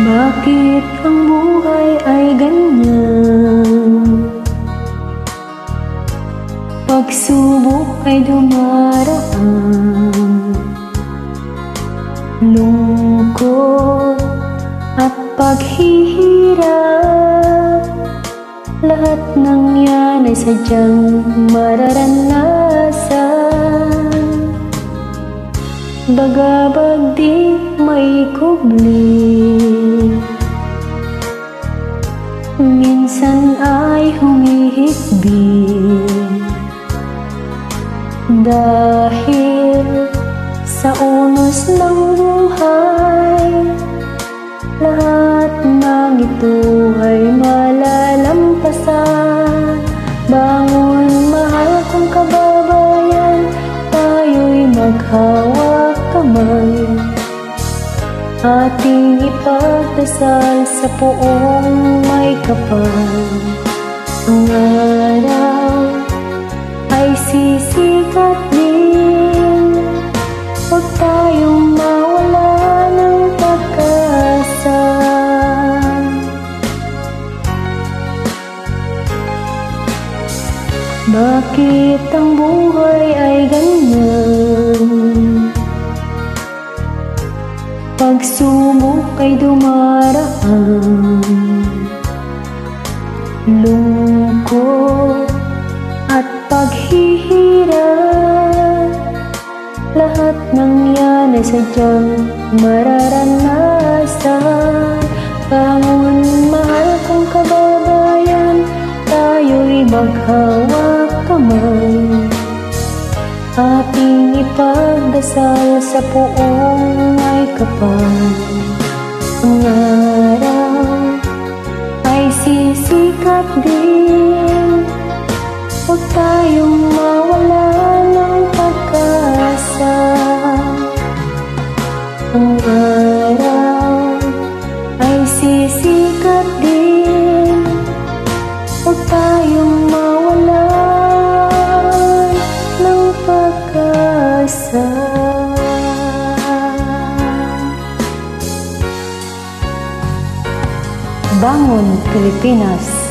Bakit ang buhay ay ganyan? Pagsubok ay dumaraan, lungkot at paghihirap, lahat ng yan ay sadyang mararanasan. Bagabag di may kubli, minsan ay humihikbi, dahil sa unos ng buhay, lahat ng ito ay malalampasan. Bangon, mahal kong kababayan, tayo'y maghawak kamay, ating ipagdasal sa poong may kapal. Ang araw ay sisikat din, huwag tayong mawala ng pag-asa. Bakit ang buhay ay ganyan? Pagsubok ay dumaraan, lungkot at paghihirap, lahat ng yan ay sadyang mararanasan. Bangon, mahal kong kababayan, tayo'y maghawak kamay, ating ipagdasal sa poong may kapal. Ang araw ay sisikat din, huwag tayong mawala ng pag-asa. Ang araw ay sisikat din, huwag tayong mawala ng pag-asa. Bangon, Pilipinas!